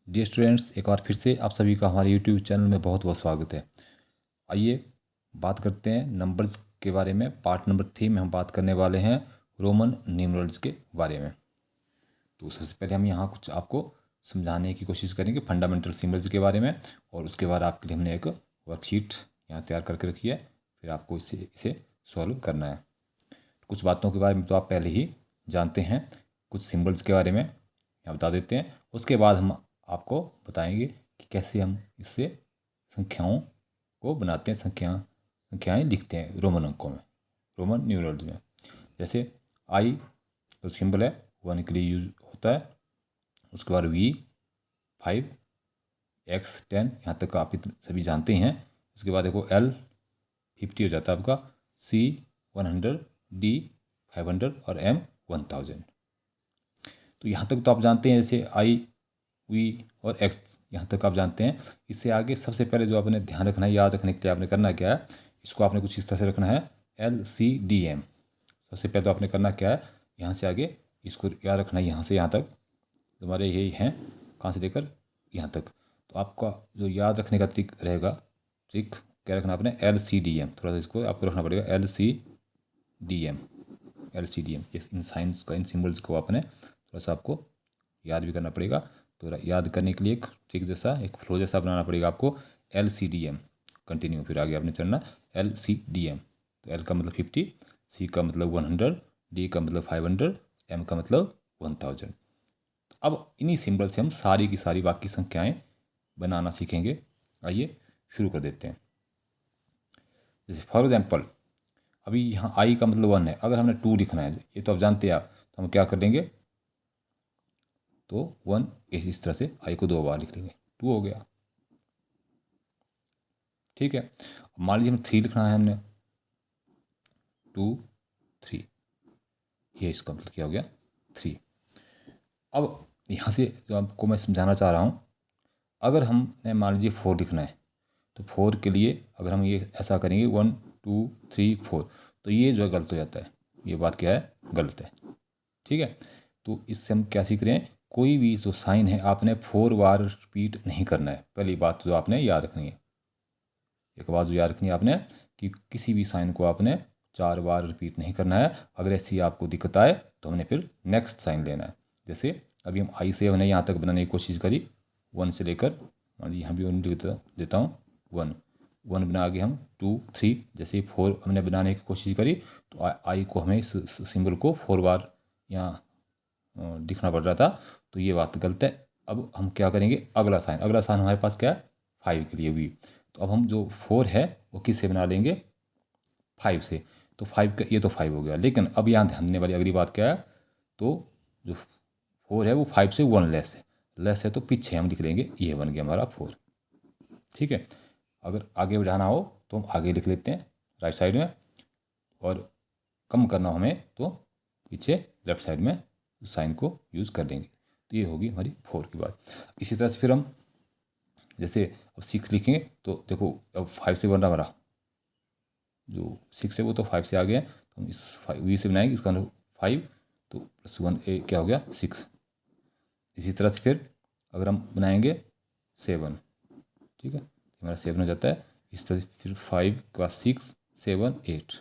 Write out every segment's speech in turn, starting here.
Dear students, एक बार फिर से आप सभी का हमारे यूट्यूब चैनल में बहुत बहुत स्वागत है। आइए बात करते हैं नंबर्स के बारे में। पार्ट नंबर 3 में हम बात करने वाले हैं रोमन न्यूमरल्स के बारे में। तो सबसे पहले हम यहाँ कुछ आपको समझाने की कोशिश करेंगे फंडामेंटल सिंबल्स के बारे में, और उसके बाद आपके लिए हमने एक वर्कशीट यहाँ तैयार करके रखी है। फिर आपको इसे सॉल्व करना है। कुछ बातों के बारे में तो आप पहले ही जानते हैं, कुछ सिंबल्स के बारे में यहाँ बता देते हैं। उसके बाद हम आपको बताएंगे कि कैसे हम इससे संख्याओं को बनाते हैं, संख्याएं लिखते हैं रोमन अंकों में, रोमन न्यूमरल्स में। जैसे आई तो सिंबल है 1 के लिए यूज होता है। उसके बाद V 5, X 10, यहाँ तक आप सभी जानते हैं। उसके बाद देखो L 50 हो जाता है आपका, C 100, D 500 और M 1000। तो यहाँ तक तो आप जानते हैं। जैसे I, V और X यहाँ तक आप जानते हैं। इससे आगे सबसे पहले जो आपने ध्यान रखना है, याद रखने के लिए आपने करना क्या है, इसको आपने कुछ इस तरह से रखना है LCDM। सबसे पहले तो आपने करना क्या है, यहाँ से आगे इसको याद रखना है, यहाँ से यहाँ तक तुम्हारे यही हैं, कहाँ से लेकर यहाँ तक। तो आपका जो याद रखने का ट्रिक रहेगा, ट्रिक क्या रखना आपने, LCDM। थोड़ा सा इसको आपको रखना पड़ेगा, LCDM। इन साइंस का, इन सिम्बल्स को आपने थोड़ा सा आपको याद भी करना पड़ेगा। तो याद करने के लिए एक ट्रिक जैसा, एक फ्लो जैसा बनाना पड़ेगा आपको, LCDM। कंटिन्यू, फिर आगे आपने चलना LCDM। तो L का मतलब 50, C का मतलब 100, D का मतलब 500, M का मतलब 1000। अब इन्हीं सिंबल से हम सारी की सारी बाकी संख्याएं बनाना सीखेंगे। आइए शुरू कर देते हैं। जैसे फॉर एग्जांपल अभी यहाँ आई का मतलब 1 है, अगर हमने 2 लिखना है, ये तो आप जानते हैं आप, तो हम क्या कर लेंगे, तो 1 इस तरह से आई को 2 बार लिख लेंगे, 2 हो गया। ठीक है। अब मान लीजिए हमें 3 लिखना है, हमने 2 3, ये इसका मतलब क्या हो गया, 3। अब यहाँ से जो आपको मैं समझाना चाह रहा हूँ, अगर हमने मान लीजिए 4 लिखना है, तो 4 के लिए अगर हम ये ऐसा करेंगे 1 2 3 4, तो ये जो है गलत हो जाता है। ये बात क्या है, गलत है। ठीक है। तो इससे हम क्या सीख रहे हैं, कोई भी जो साइन है आपने 4 बार रिपीट नहीं करना है। पहली बात जो आपने याद रखनी है, एक बात जो याद रखनी है आपने, कि किसी भी साइन को आपने 4 बार रिपीट नहीं करना है। अगर ऐसी आपको दिक्कत आए तो हमने फिर नेक्स्ट साइन लेना है। जैसे अभी हम आई से हमने यहाँ तक बनाने की कोशिश करी, 1 से लेकर, मान लीजिए यहाँ भी 1 लिख देता हूँ, 1 1 बना के हम 2 3, जैसे 4 हमने बनाने की कोशिश करी, तो आई को हमें इस सिंबल को 4 बार यहाँ लिखना पड़ रहा था। तो ये बात गलत है। अब हम क्या करेंगे, अगला साइन हमारे पास क्या है, 5 के लिए भी। तो अब हम जो 4 है वो किससे बना लेंगे, 5 से। तो 5 का ये तो 5 हो गया, लेकिन अब यहाँ ध्यान देने वाली अगली बात क्या है, तो जो 4 है वो 5 से 1 लेस है, तो पीछे हम लिख लेंगे, ये बन गया हमारा 4। ठीक है। अगर आगे बढ़ाना हो तो हम आगे लिख लेते हैं राइट साइड में, और कम करना हो हमें तो पीछे लेफ्ट साइड में साइन को यूज़ कर लेंगे। तो ये होगी हमारी 4 की बात। इसी तरह से फिर हम जैसे अब 6 लिखेंगे, तो देखो अब 5 से बन रहा हमारा जो 6 है, वो तो 5 से आ गया है, तो हम इस 5 वी से बनाएंगे, इसका मतलब 5, तो +1 ए क्या हो गया, 6। इसी तरह से फिर अगर हम बनाएंगे 7, ठीक है, हमारा 7 हो जाता है। इस तरह से फिर 5 के बाद 6 7 8।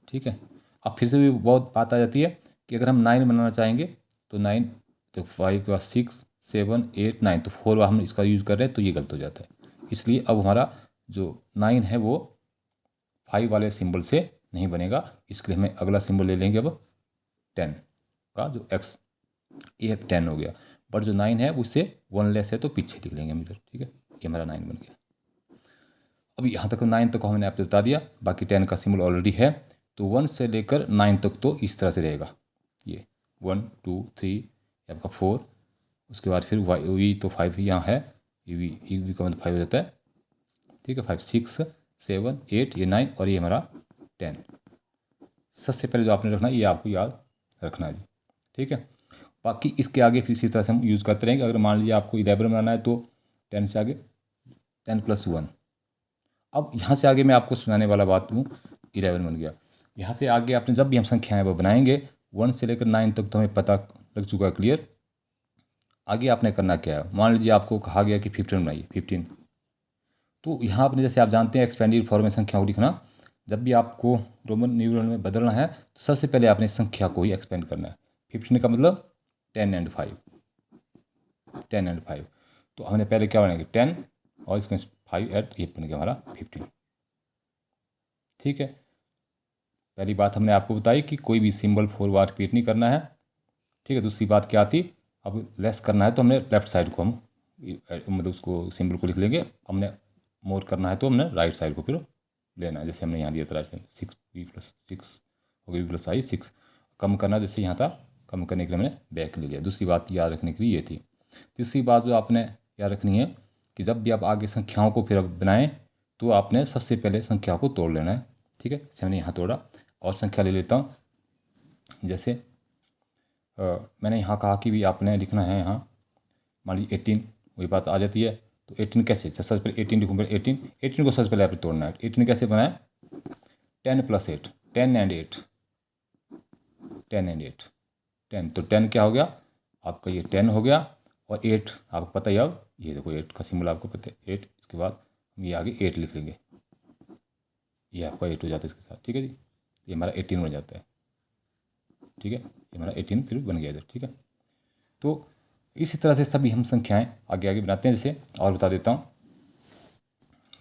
ठीक है। अब फिर से भी बहुत बात आ जाती है कि अगर हम 9 बनाना चाहेंगे, तो 9, तो 5 के बाद 6 7 8 9, तो 4 हम इसका यूज़ कर रहे हैं, तो ये गलत हो जाता है। इसलिए अब हमारा जो 9 है वो 5 वाले सिंबल से नहीं बनेगा। इसके लिए हमें अगला सिंबल ले लेंगे अब 10 का, जो x, ये 10 हो गया, बट जो 9 है उससे 1 लेस है, तो पीछे लिख लेंगे हम इधर। ठीक है, ये हमारा 9 बन गया। अभी यहाँ तक 9 तक हमने आपको बता दिया, बाकी 10 का सिंबल ऑलरेडी है। तो 1 से लेकर 9 तक तो इस तरह से रहेगा, ये 1 2 3 आपका 4। उसके बाद फिर वी तो 5 यहाँ है, वी का मतलब 5 हो जाता है। ठीक है, 5 6 7 8, ये 9, और ये हमारा 10। सबसे पहले जो आपने रखना है ये आपको याद रखना है जी। ठीक है। बाकी इसके आगे फिर इसी तरह से हम यूज़ करते रहेंगे। अगर मान लीजिए आपको 11 बनाना है, तो 10 से आगे 10 + 1। अब यहाँ से आगे मैं आपको सुनाने वाला बात हूँ, 11 बन गया। यहाँ से आगे आपने जब भी हम संख्याएं वो बनाएंगे, 1 से लेकर 9 तक तो हमें पता लग चुका है, क्लियर। आगे आपने करना क्या है, मान लीजिए आपको कहा गया कि 15 बनाइए 15, तो यहाँ आपने जैसे आप जानते हैं एक्सपेंडेड फॉर्म में संख्या को लिखना, जब भी आपको रोमन न्यूमरल में बदलना है तो सबसे पहले आपने संख्या को ही एक्सपेंड करना है। 15 का मतलब 10 एंड 5, 10 एंड 5, तो हमने पहले क्या बनाएंगे 10 और इसमें 5 ऐड, ये बन गया हमारा 15। ठीक है, पहली बात हमने आपको बताई कि कोई भी सिंबल 4 बार रिपीट नहीं करना है। ठीक है, दूसरी बात क्या थी, अब लेस करना है तो हमने लेफ्ट साइड को हम मतलब उसको सिंबल को लिख लेंगे, हमने मोर करना है तो हमने राइट साइड को फिर लेना है, जैसे हमने यहाँ दिया था राइट साइड 6b+6 हो गया, b+i 6, कम करना जैसे यहाँ था, कम करने के लिए हमने बैक ले लिया। दूसरी बात याद रखने के लिए ये थी। तीसरी बात जो आपने याद रखनी है कि जब भी आप आगे संख्याओं को फिर बनाएं तो आपने सबसे पहले संख्या को तोड़ लेना है। ठीक है, जैसे हमने यहाँ तोड़ा और संख्या ले लेता हूँ, जैसे मैंने यहाँ कहा कि भी आपने लिखना है यहाँ मान लीजिए 18, वही बात आ जाती है। तो 18 कैसे, सबसे पहले 18 लिखूँगा, 18 को सबसे पहले आपने तोड़ना है। 18 कैसे बनाए, 10 + 8, 10 एंड 8, 10 एंड 8, 10, तो 10 क्या हो गया आपका, ये 10 हो गया, और 8 आपको पता ही, अब ये देखो 8 का सिंबल आपको पता है 8, इसके बाद हम ये आगे 8 लिख लेंगे, ये आपका 8 हो जाता है इसके साथ। ठीक है जी, ये हमारा 18 बन जाता है। ठीक है, ये हमारा 18 फिर बन गया इधर। ठीक है, तो इसी तरह से सभी हम संख्याएं आगे आगे बनाते हैं। जैसे और बता देता हूँ,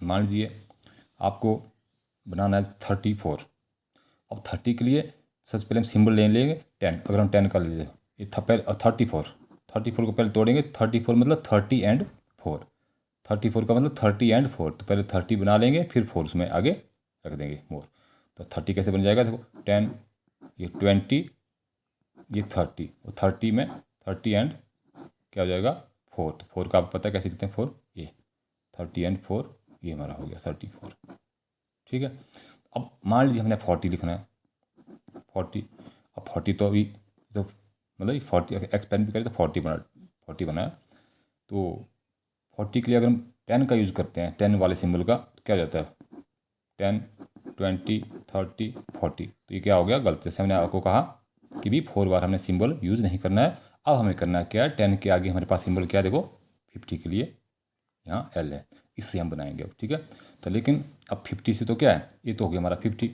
मान लीजिए आपको बनाना है 34, अब 30 के लिए सबसे पहले हम सिंबल ले लेंगे 10, अगर हम 10 का ले लें ये पहले 34 को पहले तोड़ेंगे, 34 मतलब 30 एंड 4, 34 का मतलब 30 एंड 4, तो पहले 30 बना लेंगे फिर 4 उसमें आगे रख देंगे मोर। तो 30 कैसे बन जाएगा, देखो 10, ये 20, ये 30, और 30 में 30 एंड क्या हो जाएगा 4, तो 4 का आप पता है कैसे लिखते हैं 4, ये 30 एंड 4, ये हमारा हो गया 34। ठीक है, अब मान लीजिए हमने 40 लिखना है, 40, अब 40 तो अभी तो मतलब 40 एक्सपेंड भी करें तो 40 बनाया, तो 40 के लिए अगर हम 10 का यूज़ करते हैं, 10 वाले सिंबल का, तो क्या हो जाता है 10, 20, 30, 40, तो ये क्या हो गया गलत। जैसे हमने आपको कहा कि भी 4 बार हमने सिंबल यूज़ नहीं करना है। अब हमें करना है क्या है, 10 के आगे हमारे पास सिंबल क्या है, देखो 50 के लिए यहाँ L है, इससे हम बनाएंगे अब। ठीक है, तो लेकिन अब 50 से तो क्या है, ये तो हो गया हमारा 50,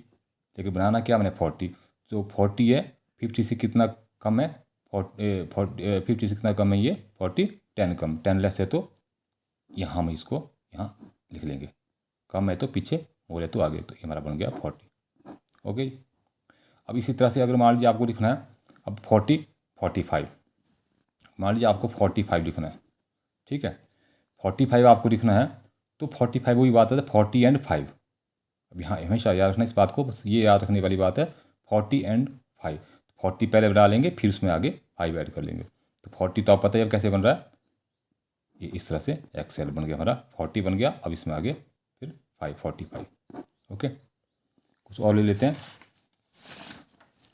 लेकिन बनाना क्या हमने 40, तो 40 है 50 से कितना कम है, 50 से कितना कम है ये 40, 10 कम, 10 लेस है, तो यहाँ हम इसको यहाँ लिख लेंगे, कम है तो पीछे, और है तो आगे, तो ये हमारा बन गया 40। ओके, अब इसी तरह से अगर मान लीजिए आपको लिखना है अब 40, 45, मान लीजिए आपको 45 लिखना है। ठीक है, 45 आपको लिखना है, तो 45 वही बात है 40 एंड 5, अब यहाँ हमेशा याद रखना इस बात को, बस ये याद रखने वाली बात है 40 एंड 5, 40 पहले बना लेंगे फिर उसमें आगे 5 ऐड कर लेंगे, तो 40 तो आप पता है अब कैसे बन रहा है, ये इस तरह से एक्सेल बन गया हमारा, 40 बन गया, अब इसमें आगे फिर 45। ओके, कुछ और ले लेते हैं,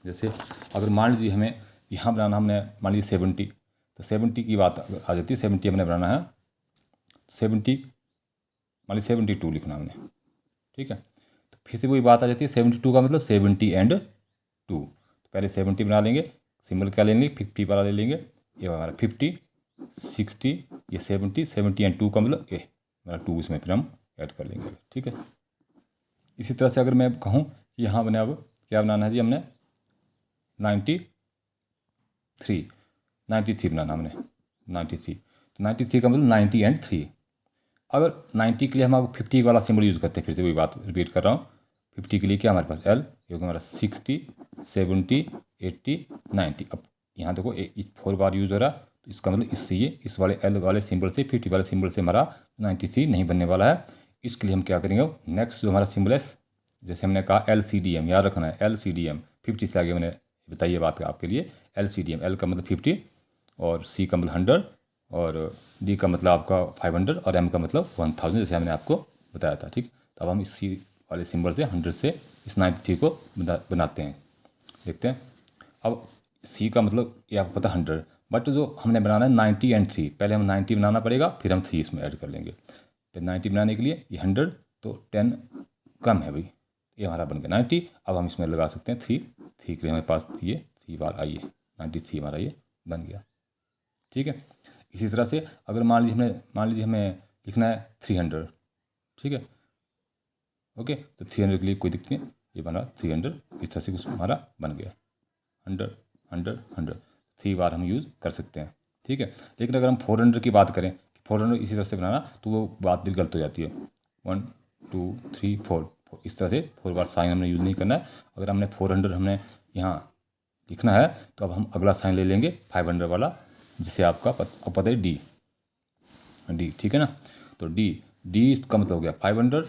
जैसे अगर मान लीजिए हमें यहाँ बनाना, हमने मान लीजिए 70, तो 70 की बात आ जाती है, 70 हमने बनाना है, 70 मान लीजिए 72 लिखना हमने। ठीक है, तो फिर से वही बात आ जाती है, 72 का मतलब 70 एंड 2, तो पहले 70 बना लेंगे, सिंबल क्या ले लेंगे 50 वाला ले लेंगे, ये हमारा 50, 60, ये 70 एंड 2 का मतलब ये हमारा 2, इसमें फिर हम ऐड कर लेंगे। ठीक है, इसी तरह से अगर मैं कहूँ कि यहाँ बने अब क्या बनाना है जी, हमने 93 बनाना हमने, 93, तो 93 का मतलब 90 एंड 3, अगर 90 के लिए हम आपको 50 वाला सिंबल यूज़ करते हैं, फिर से वही बात रिपीट कर रहा हूँ, 50 के लिए क्या हमारे पास L, ये हमारा 60, 70, 80, 90, अब यहाँ देखो 4 बार यूज़ हो रहा, तो इसका मतलब इससे ये इस वाले L वाले सिंबल से 50 वाले सिंबल से हमारा 93 नहीं बनने वाला है। इसके लिए हम क्या करेंगे, नेक्स्ट जो हमारा सिंबल है, जैसे हमने कहा LCDM, याद रखना है LCDM, 50 से आगे मैंने बताइए बात आपके लिए, LCDM, L का मतलब 50 और C का मतलब 100 और D का मतलब आपका 500 और M का मतलब 1000, जैसे हमने आपको बताया था। ठीक, तो अब हम इस C वाले सिंबल से 100 से इस 93 को बनाते हैं, देखते हैं। अब C का मतलब ये आपको पता 100, बट जो हमने बनाना है 90 एंड 3, पहले हम 90 बनाना पड़ेगा फिर हम 3 इसमें ऐड कर लेंगे, तो 90 बनाने के लिए ये 100, तो 10 कम है भाई, ये हमारा बन गया 90। अब हम इसमें लगा सकते हैं 3 के लिए हमारे पास ये 3 बार आई है, 93 हमारा ये बन गया। ठीक है, इसी तरह से अगर मान लीजिए हमें लिखना है 300, ठीक है, ओके, तो 300 के लिए कोई दिक्कत नहीं, ये बना 300, इस तरह से कुछ हमारा बन गया 100 100 100, 3 बार हम यूज़ कर सकते हैं, ठीक है। लेकिन अगर हम 400 की बात करें, 400 इसी तरह से बनाना, तो वो बात भी गलत हो जाती है। 1 2 3 4, इस तरह से 4 बार साइन हमने यूज़ नहीं करना है। अगर हमने 400 हमने यहाँ लिखना है, तो अब हम अगला साइन ले लेंगे 500 वाला, जिसे आपको पता है डी, ठीक है ना। तो डी इसका मतलब हो गया 500,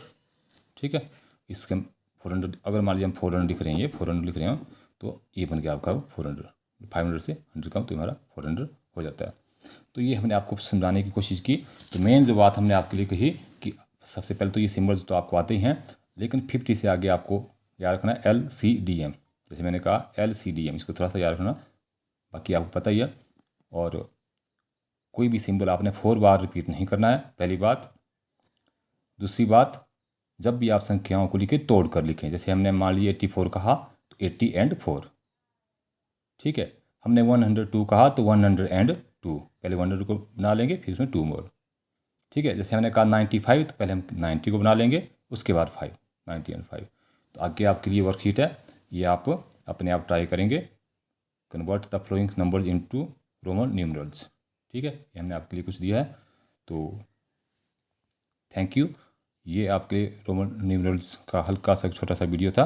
ठीक है। इसके 400, अगर मान लीजिए हम 400 लिख रहे हैं, ये 400 लिख रहे हैं, तो ये बन गया आपका 400, 500 से 100 कम, तो हमारा 400 हो जाता है। तो ये हमने आपको समझाने की कोशिश की। तो मेन जो बात हमने आपके लिए कही कि सबसे पहले तो ये सिम्बल्स तो आपको आते ही हैं, लेकिन 50 से आगे आपको याद रखना है LCDM, जैसे मैंने कहा LCDM, इसको थोड़ा सा याद रखना, बाकी आपको पता ही है। और कोई भी सिंबल आपने 4 बार रिपीट नहीं करना है, पहली बात। दूसरी बात, जब भी आप संख्याओं को लिखें तोड़ कर लिखें, जैसे हमने मान लीजिए 84 कहा तो 80 एंड 4, ठीक है। हमने 102 कहा तो 100 एंड 2, पहले 100 को बना लेंगे, फिर उसमें 2 मोर, ठीक है। जैसे हमने कहा 95, तो पहले हम 90 को बना लेंगे, उसके बाद 5, 90 एंड 5। तो आगे आपके लिए वर्कशीट है, ये आप अपने आप ट्राई करेंगे। Convert the flowing numbers into Roman numerals, ठीक है, ये हमने आपके लिए कुछ दिया है। तो थैंक यू। ये आपके रोमन न्यूमरल्स का हल्का सा छोटा सा वीडियो था।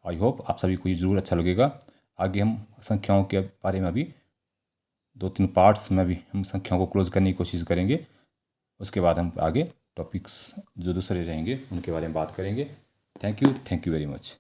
आई होप आप सभी को ये ज़रूर अच्छा लगेगा। आगे हम संख्याओं के बारे में भी 2-3 पार्ट्स में भी हम संख्याओं को क्लोज करने की कोशिश करेंगे। उसके बाद हम आगे टॉपिक्स जो दूसरे रहेंगे उनके बारे में बात करेंगे। Thank you very much.